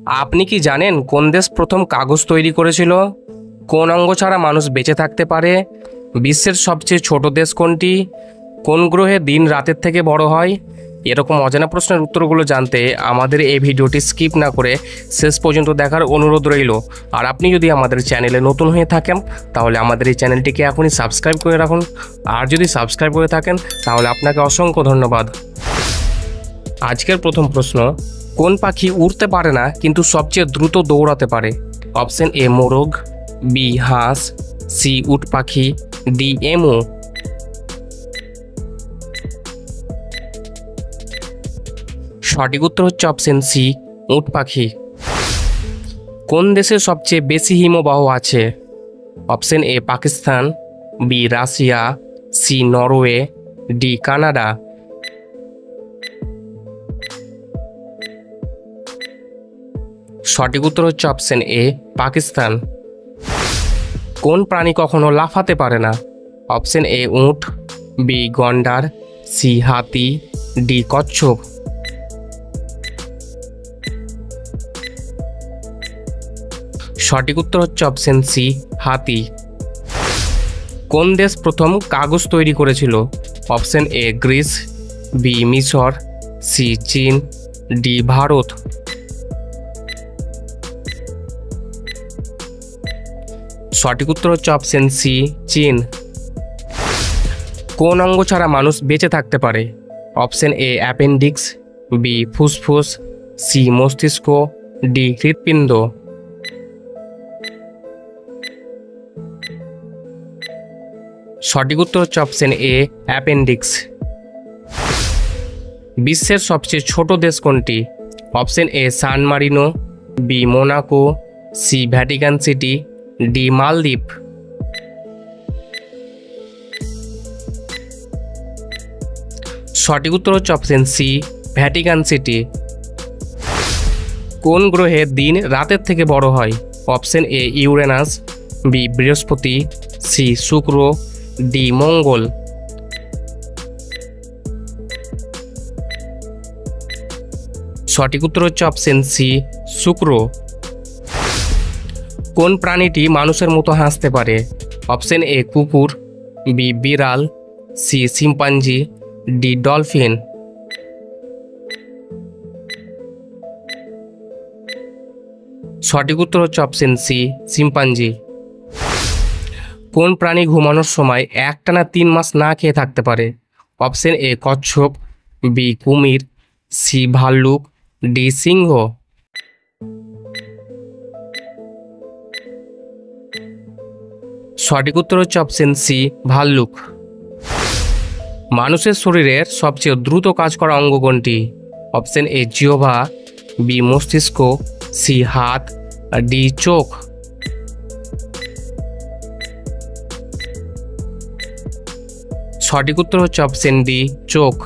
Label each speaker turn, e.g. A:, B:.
A: আপনি কি জানেন কোন দেশ প্রথম কাগজ তৈরি করেছিল? কোন অঙ্গ ছাড়া মানুষ বেঁচে থাকতে পারে? বিশ্বের সবচেয়ে ছোট দেশ কোনটি? কোন গ্রহে দিন রাতের থেকে বড় হয়? এরকম অজানা প্রশ্নের উত্তরগুলো জানতে আমাদের এই ভিডিওটি স্কিপ না করে শেষ পর্যন্ত দেখার অনুরোধ রইল। আর আপনি যদি আমাদের চ্যানেলে নতুন হয়ে থাকেন তাহলে আমাদের এই চ্যানেলটিকে এখনই সাবস্ক্রাইব করে রাখুন। আর যদি সাবস্ক্রাইব করে থাকেন তাহলে আপনাকে অসংখ্য ধন্যবাদ। আজকের প্রথম প্রশ্ন, কোন পাখি উড়তে পারে না কিন্তু সবচেয়ে দ্রুত দৌড়াতে পারে? অপশন এ মোরগ, বি হাঁস, সি উট পাখি, ডি এমু। সঠিক উত্তর হচ্ছে অপশন সি উট পাখি। কোন দেশে সবচেয়ে বেশি হিমবাহ আছে? Option A Pakistan, B Russia, C Norway, D Canada. সঠিক উত্তর হচ্ছে অপশন এ পাকিস্তান। কোন প্রাণী কখনো লাফাতে পারে না? অপশন এ উট, বি গন্ডার, সি হাতি, ডি কচ্ছপ। সঠিক উত্তর হচ্ছে অপশন সি হাতি। কোন দেশ প্রথম কাগজ তৈরি করেছিল? অপশন এ গ্রিস, বি মিশর, সি চীন, ডি ভারত। সঠিক উত্তর হচ্ছে অপশন সি চীন। কোন অঙ্গ ছাড়া মানুষ বেঁচে থাকতে পারে? অপশন এ অ্যাপেন্ডিক্স, বি ফুসফুস, সি মস্তিষ্ক, ডি হৃৎপিণ্ড। সঠিক উত্তর হচ্ছে অপশন এ অ্যাপেন্ডিক্স। বিশ্বের সবচেয়ে ছোট দেশ কোনটি? Option A San Marino, B Monaco, C Vatican City, D Maldives. সঠিক উত্তর হচ্ছে অপশন সি ভ্যাটিকান সিটি। কোন গ্রহে দিন রাতের থেকে বড় হয়? অপশন এ ইউরেনাস, বি বৃহস্পতি, সি শুক্র, ডি মঙ্গল। সঠিক উত্তর হচ্ছে অপশন সি শুক্র। কোন প্রাণীটি মানুষের মতো হাসতে পারে? অপশন এ কুকুর, বি বিড়াল, সি শিম্পাঞ্জি, ডি ডলফিন। সঠিক উত্তর হচ্ছে অপশন সি শিম্পাঞ্জি। কোন প্রাণী ঘুমানোর সময় একটানা 3 মাস না খেয়ে থাকতে পারে? অপশন এ কচ্ছপ, বি কুমির, সি ভাল্লুক, ডি সিংহ। সঠিক উত্তর হচ্ছে অপশন সি ভাল্লুক। মানুষের শরীরের সবচেয়ে দ্রুত কাজ করা অঙ্গ কোনটি? অপশন এ জিহ্বা, বি মস্তিষ্ক, সি হাত, ডি চোখ। সঠিক উত্তর হচ্ছে অপশন ডি চোখ।